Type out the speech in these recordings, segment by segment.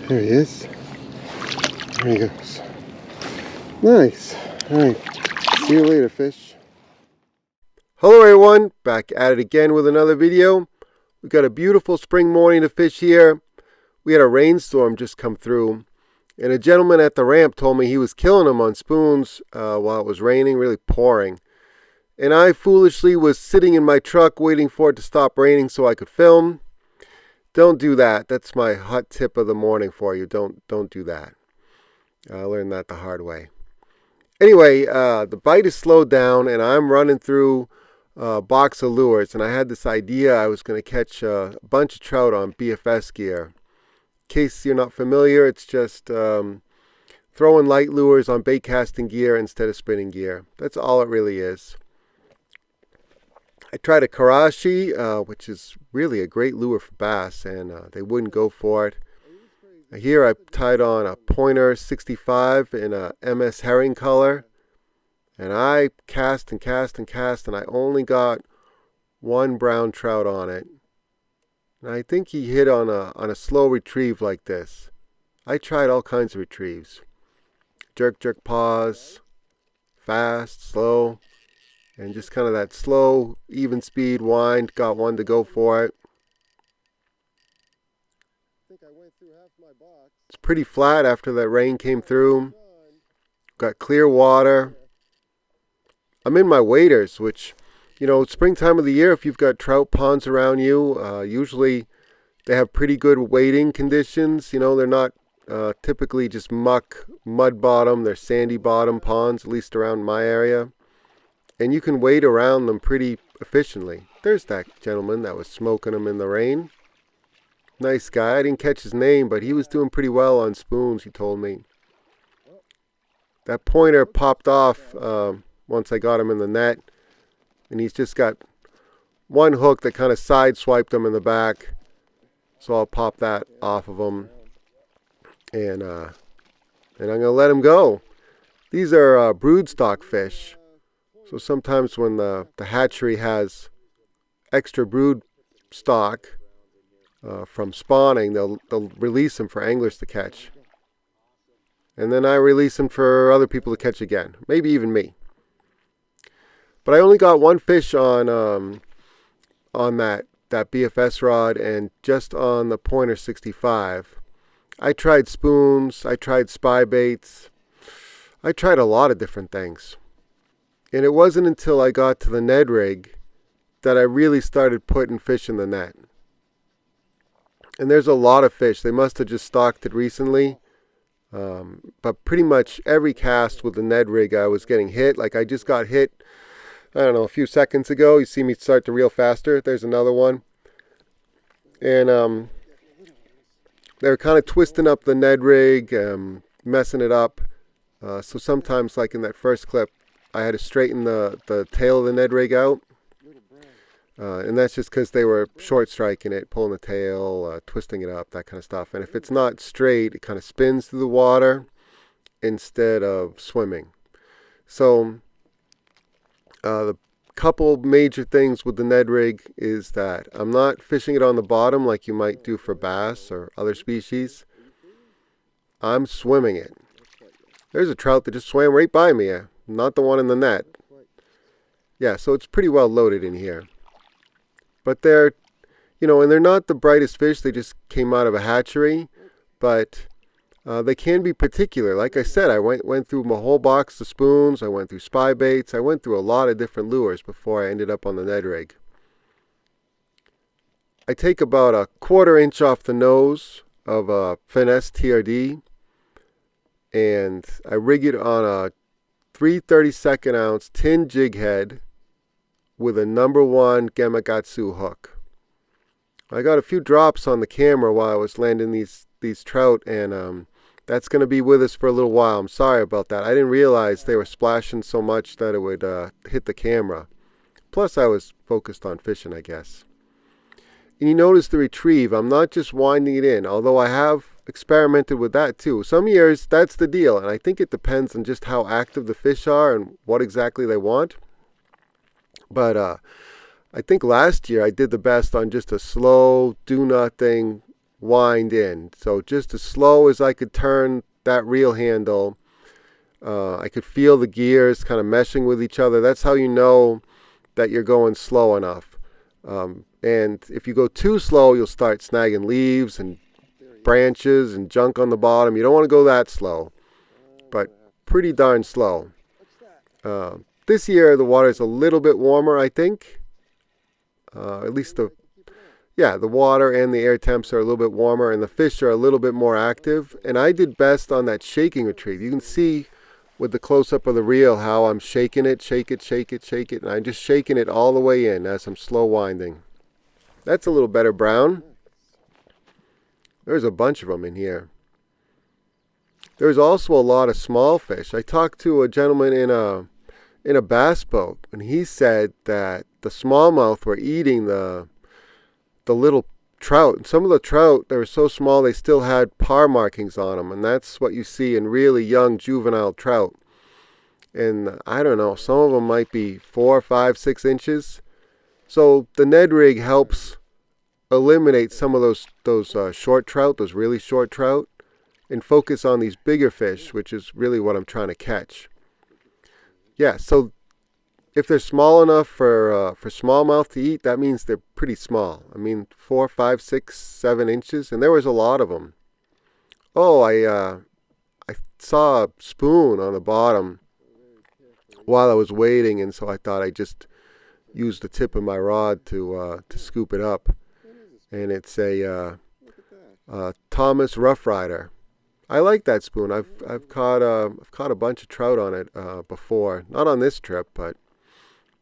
There he is. There he goes. Nice. Alright. See you later, fish. Hello everyone. Back at it again with another video. We've got a beautiful spring morning to fish here. We had a rainstorm just come through. And a gentleman at the ramp told me he was killing them on spoons while it was raining, really pouring. And I foolishly was sitting in my truck waiting for it to stop raining so I could film. Don't do that. That's my hot tip of the morning for you. Don't do that. I learned that the hard way. Anyway, the bite is slowed down and I'm running through a box of lures. And I had this idea I was going to catch a bunch of trout on BFS gear. In case you're not familiar, it's just throwing light lures on bait casting gear instead of spinning gear. That's all it really is. I tried a Karashi, which is really a great lure for bass, and they wouldn't go for it. Here I tied on a pointer 65 in a MS herring color, and I cast and cast and cast, and I only got one brown trout on it. And I think he hit on a slow retrieve like this. I tried all kinds of retrieves. Jerk, jerk, pause, fast, slow, and just kind of that slow, even speed wind. Got one to go for it. It's pretty flat after that rain came through. Got clear water. I'm in my waders, which, you know, springtime of the year, if you've got trout ponds around you, usually they have pretty good wading conditions. You know, they're not typically just mud bottom. They're sandy bottom ponds, at least around my area. And you can wade around them pretty efficiently. There's that gentleman that was smoking them in the rain. Nice guy. I didn't catch his name, but he was doing pretty well on spoons, he told me. That pointer popped off once I got him in the net. And he's just got one hook that kind of side-swiped him in the back. So I'll pop that off of him. And I'm going to let him go. These are broodstock fish. So sometimes when the hatchery has extra brood stock from spawning, they'll release them for anglers to catch. And then I release them for other people to catch again. Maybe even me. But I only got one fish on that BFS rod and just on the pointer 65. I tried spoons, I tried spy baits, I tried a lot of different things. And it wasn't until I got to the Ned Rig that I really started putting fish in the net. And there's a lot of fish. They must have just stocked it recently. But pretty much every cast with the Ned Rig I was getting hit. Like I just got hit, I don't know, a few seconds ago. You see me start to reel faster. There's another one. And they're kind of twisting up the Ned Rig, messing it up. So sometimes, like in that first clip, I had to straighten the tail of the Ned Rig out. And that's just because they were short striking it, pulling the tail, twisting it up, that kind of stuff. And if it's not straight, it kind of spins through the water instead of swimming. So the couple major things with the Ned Rig is that I'm not fishing it on the bottom like you might do for bass or other species. I'm swimming it. There's a trout that just swam right by me, not the one in the net. Yeah, so it's pretty well loaded in here. But they're, you know, and they're not the brightest fish. They just came out of a hatchery. But they can be particular. Like I said, I went through my whole box of spoons. I went through spy baits. I went through a lot of different lures before I ended up on the Ned Rig. I take about a 1/4 inch off the nose of a finesse TRD. And I rig it on a 3/32 ounce tin jighead with a #1 Gamakatsu hook. I got a few drops on the camera while I was landing these trout, and that's going to be with us for a little while. I'm sorry about that. I didn't realize they were splashing so much that it would hit the camera. Plus, I was focused on fishing, I guess. And you notice the retrieve. I'm not just winding it in, although I have experimented with that too. Some years, that's the deal, and I think it depends on just how active the fish are and what exactly they want. But I think last year I did the best on just a slow, do-nothing wind in. So just as slow as I could turn that reel handle, I could feel the gears kind of meshing with each other. That's how you know that you're going slow enough. And if you go too slow, you'll start snagging leaves and branches and junk on the bottom. You don't want to go that slow, but pretty darn slow. This year the water is a little bit warmer, I think. At least the water and the air temps are a little bit warmer, and the fish are a little bit more active. And I did best on that shaking retrieve. You can see with the close-up of the reel how I'm shaking it, shake it, and I'm just shaking it all the way in as I'm slow winding. That's a little better brown. There's a bunch of them in here. There's also a lot of small fish. I talked to a gentleman in a bass boat, and he said that the smallmouth were eating the little trout. And some of the trout, they were so small they still had par markings on them, and that's what you see in really young juvenile trout. And I don't know, some of them might be 4, 5, 6 inches. So the Ned Rig helps eliminate some of those short trout, those really short trout, and focus on these bigger fish, which is really what I'm trying to catch. Yeah, so if they're small enough for smallmouth to eat, that means they're pretty small. I mean, 4, 5, 6, 7 inches, and there was a lot of them. Oh, I saw a spoon on the bottom while I was waiting, and so I thought I'd just use the tip of my rod to scoop it up. And it's a Thomas Rough Rider. I like that spoon. I've caught a bunch of trout on it before. Not on this trip, but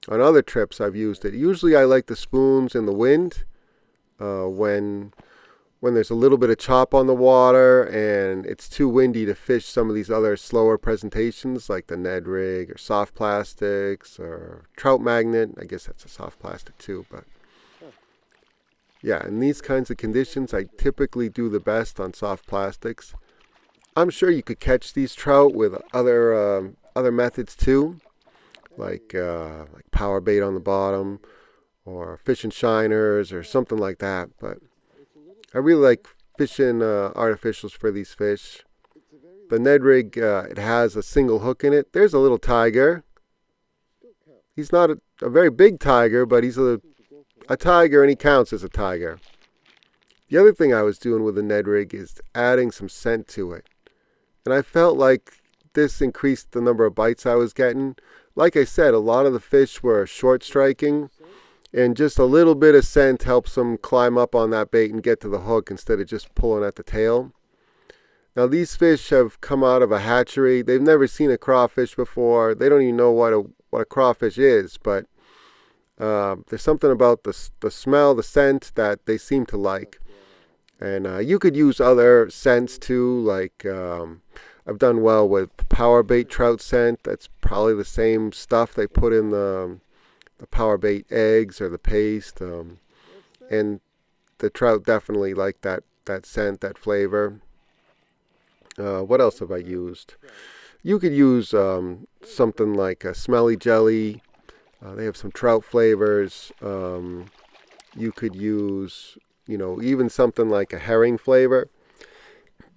on other trips I've used it. Usually I like the spoons in the wind when there's a little bit of chop on the water and it's too windy to fish some of these other slower presentations like the Ned Rig or soft plastics or trout magnet. I guess that's a soft plastic too, but yeah, in these kinds of conditions I typically do the best on soft plastics. I'm sure you could catch these trout with other methods too, like power bait on the bottom or fishing shiners or something like that. But I really like fishing artificials for these fish. The Ned Rig, it has a single hook in it. There's a little tiger. He's not a very big tiger, but he's a tiger, and he counts as a tiger. The other thing I was doing with the Ned Rig is adding some scent to it. And I felt like this increased the number of bites I was getting. Like I said, a lot of the fish were short striking, and just a little bit of scent helps them climb up on that bait and get to the hook instead of just pulling at the tail. Now these fish have come out of a hatchery. They've never seen a crawfish before. They don't even know what a crawfish is, but there's something about the smell, the scent that they seem to like. And you could use other scents too, like I've done well with power bait trout scent. That's probably the same stuff they put in the power bait eggs or the paste. And the trout definitely like that scent, that flavor. What else have I used? You could use something like a smelly jelly. They have some trout flavors. You could use, even something like a herring flavor.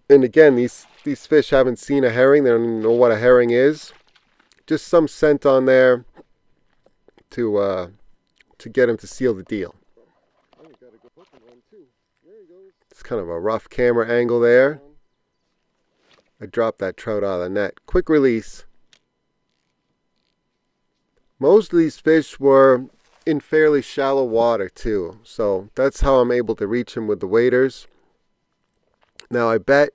And again, these fish haven't seen a herring. They don't even know what a herring is. Just some scent on there to get them to seal the deal. It's kind of a rough camera angle there. I dropped that trout out of the net. Quick release. Most of these fish were in fairly shallow water too, so that's how I'm able to reach them with the waders. Now I bet,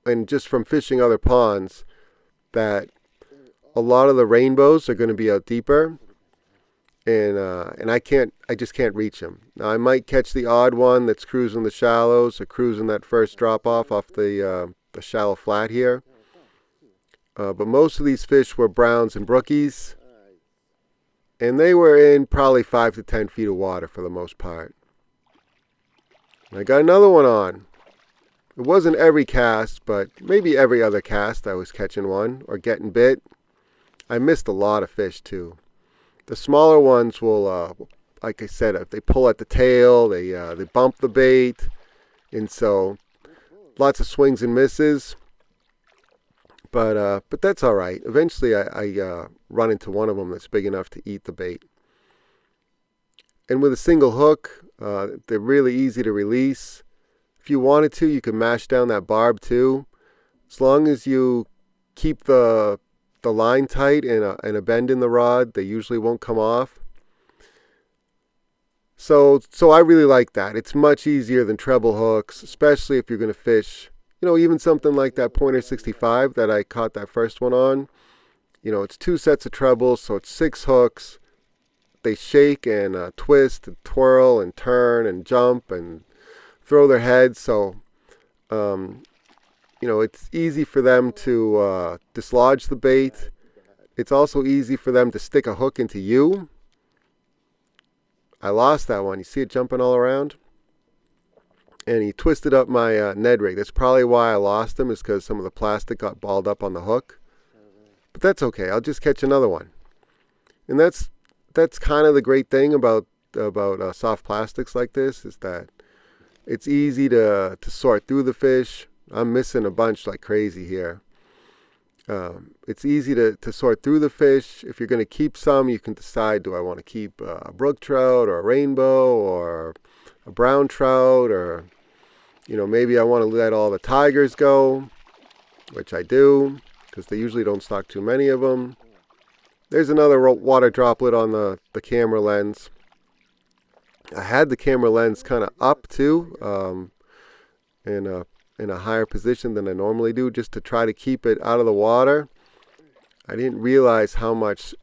and just from fishing other ponds, that a lot of the rainbows are going to be out deeper, and I just can't reach them. Now I might catch the odd one that's cruising the shallows or cruising that first drop off the shallow flat here, but most of these fish were browns and brookies. And they were in probably 5 to 10 feet of water for the most part. And I got another one on. It wasn't every cast, but maybe every other cast I was catching one or getting bit. I missed a lot of fish too. The smaller ones will, like I said, if they pull at the tail, they bump the bait. And so lots of swings and misses. But that's all right. Eventually I run into one of them that's big enough to eat the bait. And with a single hook, they're really easy to release. If you wanted to, you could mash down that barb too. As long as you keep the line tight and a bend in the rod, they usually won't come off. So I really like that. It's much easier than treble hooks, especially if you're going to fish, even something like that Pointer 65 that I caught that first one on. It's 2 sets of trebles, so it's 6 hooks. They shake and twist and twirl and turn and jump and throw their heads. So, it's easy for them to dislodge the bait. It's also easy for them to stick a hook into you. I lost that one. You see it jumping all around? And he twisted up my Ned Rig. That's probably why I lost him, is because some of the plastic got balled up on the hook. But that's okay. I'll just catch another one. And that's kind of the great thing about soft plastics like this, is that it's easy to sort through the fish. I'm missing a bunch like crazy here. It's easy to sort through the fish. If you're going to keep some, you can decide, do I want to keep a brook trout or a rainbow or a brown trout, or maybe I want to let all the tigers go, which I do, because they usually don't stock too many of them. There's another water droplet on the camera lens. I had the camera lens kind of up too, in a higher position than I normally do, just to try to keep it out of the water. I didn't realize how much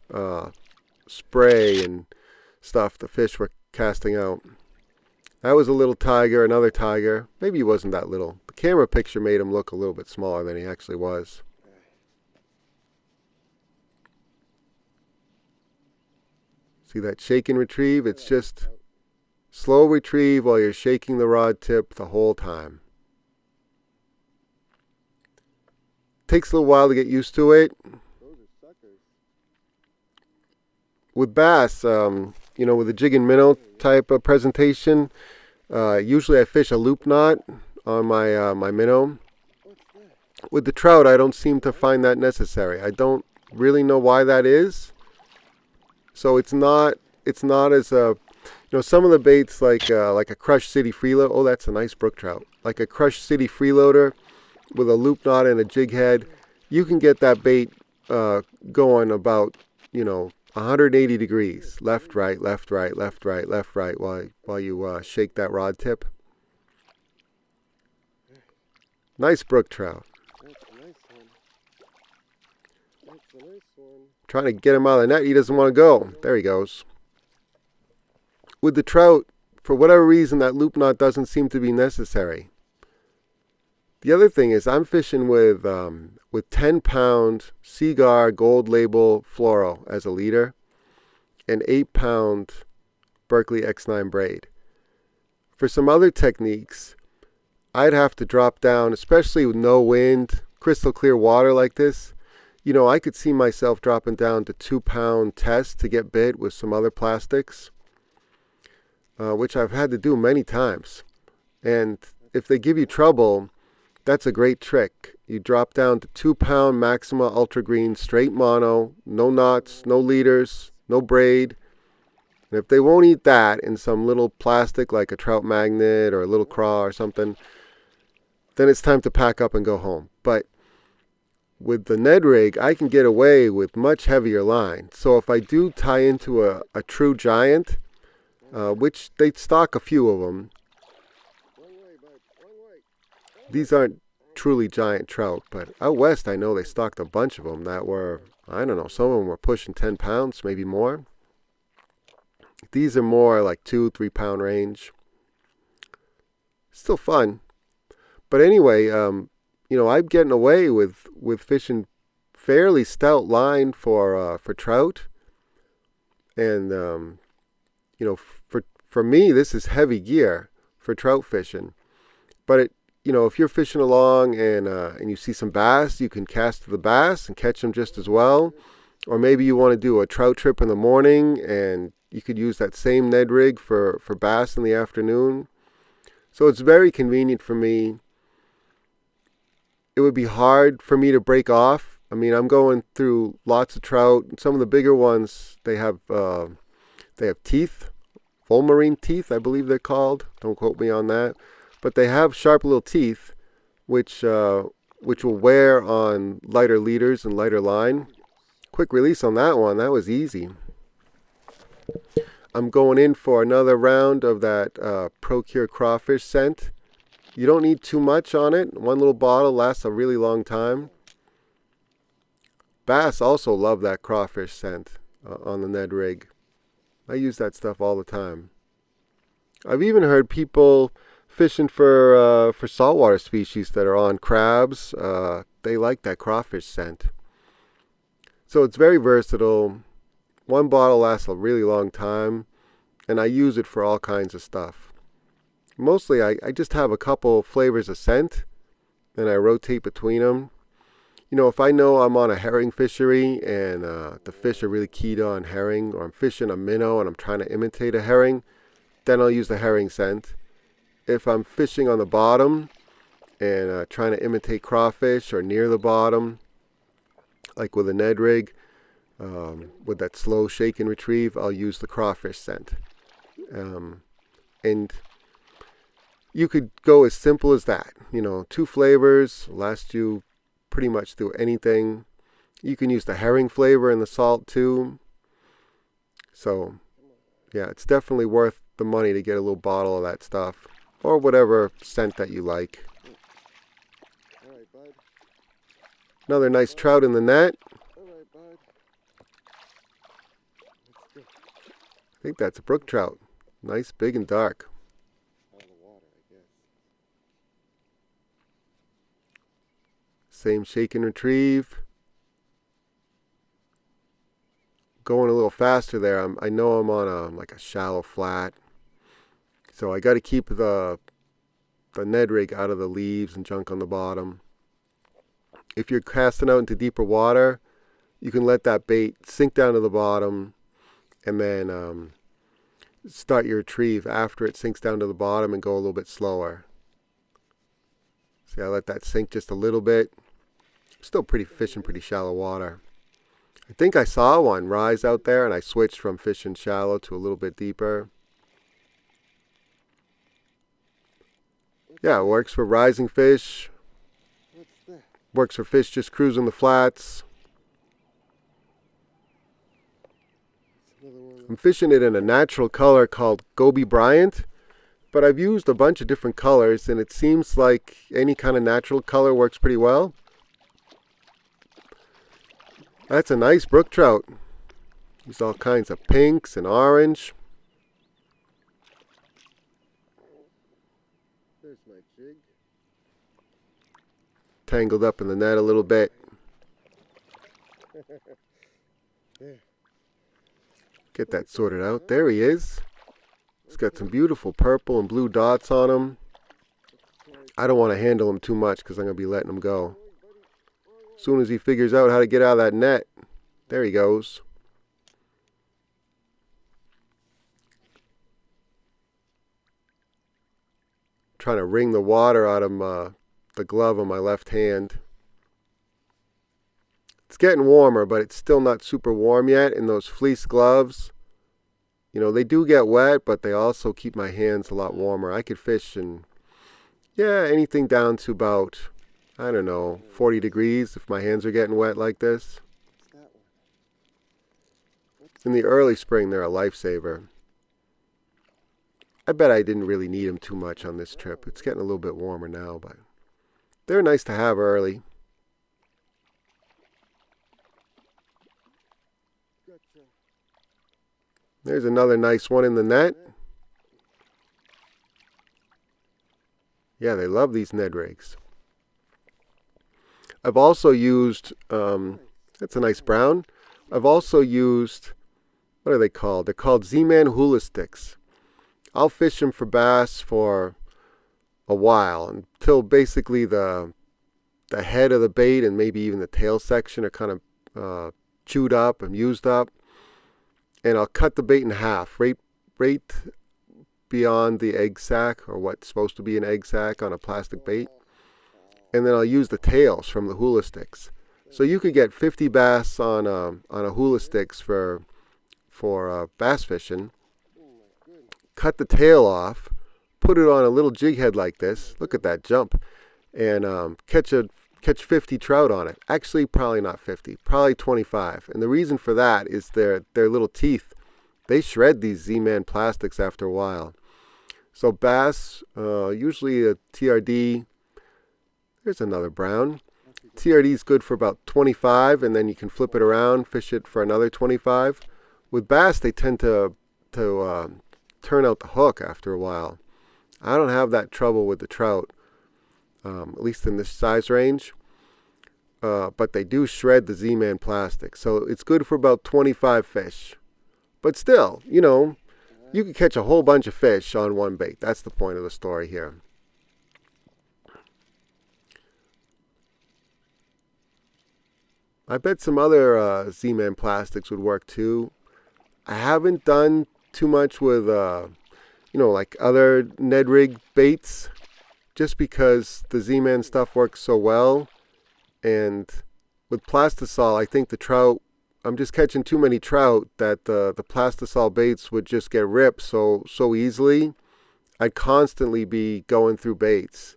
spray and stuff the fish were casting out. That was a little tiger, another tiger. Maybe he wasn't that little. The camera picture made him look a little bit smaller than he actually was. See that shake and retrieve? It's just slow retrieve while you're shaking the rod tip the whole time. Takes a little while to get used to it. With bass, with a jig and minnow type of presentation, usually I fish a loop knot on my minnow. With the trout, I don't seem to find that necessary. I don't really know why that is. So it's not as some of the baits like a Crush City freeloader. Oh, that's a nice brook trout. Like a Crush City freeloader with a loop knot and a jig head, you can get that bait going about 180 degrees, left, right, left, right, left, right, left, right, while you shake that rod tip. Nice brook trout. That's a nice one. That's a nice one. Trying to get him out of the net. He doesn't want to go. There he goes. With the trout, for whatever reason, that loop knot doesn't seem to be necessary. The other thing is I'm fishing with 10-pound Seagar Gold Label Fluoro as a leader and 8-pound Berkeley X9 braid. For some other techniques, I'd have to drop down, especially with no wind, crystal clear water like this. I could see myself dropping down to 2-pound test to get bit with some other plastics, which I've had to do many times. And if they give you trouble, that's a great trick. You drop down to 2-pound Maxima Ultra Green straight mono, no knots, no leaders, no braid. And if they won't eat that in some little plastic like a trout magnet or a little craw or something, then it's time to pack up and go home. But with the Ned Rig, I can get away with much heavier line. So if I do tie into a true giant, which they stock a few of them, these aren't truly giant trout, but out west I know they stocked a bunch of them that were, I don't know, some of them were pushing 10 pounds, maybe more. These are more like 2-3 pound range. Still fun. But anyway, I'm getting away with fishing fairly stout line for trout. And, for me, this is heavy gear for trout fishing. But if you're fishing along and you see some bass, you can cast the bass and catch them just as well. Or maybe you want to do a trout trip in the morning and you could use that same Ned Rig for bass in the afternoon. So it's very convenient for me. It would be hard for me to break off. I mean, I'm going through lots of trout. Some of the bigger ones, they have teeth, fulmarine teeth, I believe they're called. Don't quote me on that. But they have sharp little teeth, which will wear on lighter leaders and lighter line. Quick release on that one. That was easy. I'm going in for another round of that Procure crawfish scent. You don't need too much on it. One little bottle lasts a really long time. Bass also love that crawfish scent on the Ned Rig. I use that stuff all the time. I've even heard people fishing for saltwater species that are on crabs. They like that crawfish scent. So it's very versatile. One bottle lasts a really long time, and I use it for all kinds of stuff. Mostly I just have a couple flavors of scent, and I rotate between them. You know, if I know I'm on a herring fishery and the fish are really keyed on herring, or I'm fishing a minnow and I'm trying to imitate a herring, then I'll use the herring scent. If I'm fishing on the bottom and trying to imitate crawfish or near the bottom, like with a Ned Rig, with that slow shake and retrieve, I'll use the crawfish scent. And you could go as simple as that. You know, 2 flavors last you pretty much through anything. You can use the herring flavor in the salt too. So yeah, it's definitely worth the money to get a little bottle of that stuff, or whatever scent that you like. All right, bud. Another nice trout in the net. All right, bud. Let's go. I think that's a brook trout. Nice, big and dark. Out of the water, I guess. Same shake and retrieve. Going a little faster there. I know I'm on like a shallow flat, so I got to keep the Ned Rig out of the leaves and junk on the bottom. If you're casting out into deeper water, you can let that bait sink down to the bottom, and then start your retrieve after it sinks down to the bottom and go a little bit slower. See, I let that sink just a little bit. Still fishing pretty shallow water. I think I saw one rise out there, and I switched from fishing shallow to a little bit deeper. Yeah, it works for rising fish. What's that? Works for fish just cruising the flats. It's another one. I'm fishing it in a natural color called Gobi Bryant, but I've used a bunch of different colors, and it seems like any kind of natural color works pretty well. That's a nice brook trout. There's all kinds of pinks and orange. There's my jig. Tangled up in the net a little bit. There. Get that sorted out. There he is. He's got some beautiful purple and blue dots on him. I don't want to handle him too much because I'm going to be letting him go. As soon as he figures out how to get out of that net, there he goes. Trying to wring the water out of the glove on my left hand. It's getting warmer, but it's still not super warm yet. And those fleece gloves, you know, they do get wet, but they also keep my hands a lot warmer. I could fish in, yeah, anything down to about, I don't know, 40 degrees if my hands are getting wet like this. What's that one? In the early spring, they're a lifesaver. I bet I didn't really need them too much on this trip. It's getting a little bit warmer now, but they're nice to have early. Gotcha. There's another nice one in the net. Yeah, they love these Ned Rigs. I've also used, that's a nice brown. I've also used, what are they called? They're called Z-Man hula sticks. I'll fish them for bass for a while until basically the head of the bait and maybe even the tail section are kind of chewed up and used up. And I'll cut the bait in half, right beyond the egg sac, or what's supposed to be an egg sac on a plastic bait. And then I'll use the tails from the hula sticks. So you could get 50 bass on a hula sticks for bass fishing. Cut the tail off, put it on a little jig head like this. Look at that jump, and catch 50 trout on it. Actually, probably not 50, probably 25. And the reason for that is their little teeth. They shred these Z-Man plastics after a while. So bass, usually a TRD. There's another brown. TRD is good for about 25, and then you can flip it around, fish it for another 25. With bass, they tend to turn out the hook after a while. I don't have that trouble with the trout, at least in this size range. But they do shred the Z-Man plastic, so it's good for about 25 fish. But still, you know, you can catch a whole bunch of fish on one bait. That's the point of the story here. I bet some other Z-Man plastics would work too. I haven't done too much with, you know, like other Ned Rig baits, just because the Z-Man stuff works so well. And with Plastisol, I think the trout, I'm just catching too many trout that the Plastisol baits would just get ripped so easily. I'd constantly be going through baits.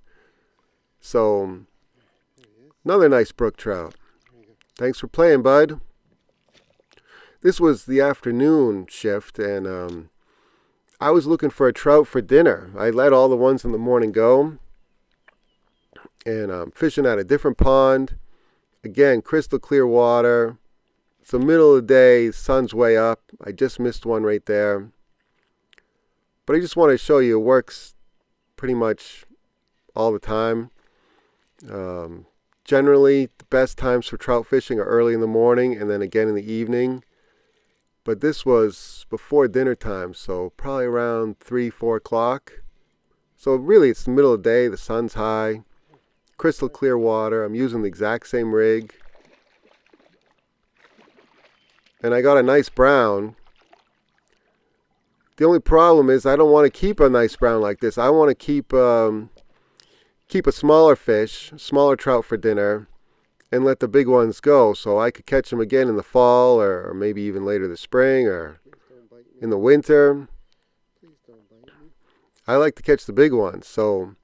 So, another nice brook trout. Thanks for playing, bud. This was the afternoon shift, and I was looking for a trout for dinner. I let all the ones in the morning go, and I'm fishing at a different pond. Again, crystal clear water. It's the middle of the day, sun's way up. I just missed one right there. But I just want to show you it works pretty much all the time. Generally, the best times for trout fishing are early in the morning and then again in the evening. But this was before dinner time, so probably around 3, 4 o'clock. So really, it's the middle of the day, the sun's high, crystal clear water. I'm using the exact same rig. And I got a nice brown. The only problem is I don't want to keep a nice brown like this. I want to keep a smaller fish, smaller trout for dinner, and let the big ones go so I could catch them again in the fall, or maybe even later this spring, or in the winter. I like to catch the big ones, so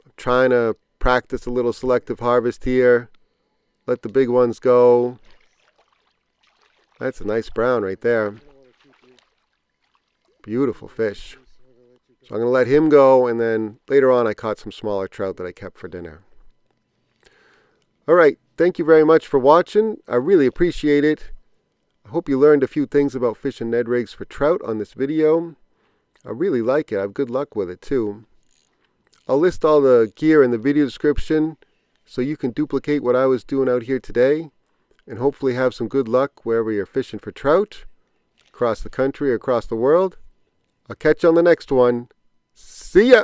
I'm trying to practice a little selective harvest here. Let the big ones go. That's a nice brown right there. Beautiful fish. So I'm going to let him go, and then later on I caught some smaller trout that I kept for dinner. Alright, thank you very much for watching. I really appreciate it. I hope you learned a few things about fishing Ned rigs for trout on this video. I really like it. I have good luck with it too. I'll list all the gear in the video description so you can duplicate what I was doing out here today, and hopefully have some good luck wherever you're fishing for trout, across the country or across the world. I'll catch you on the next one. See ya!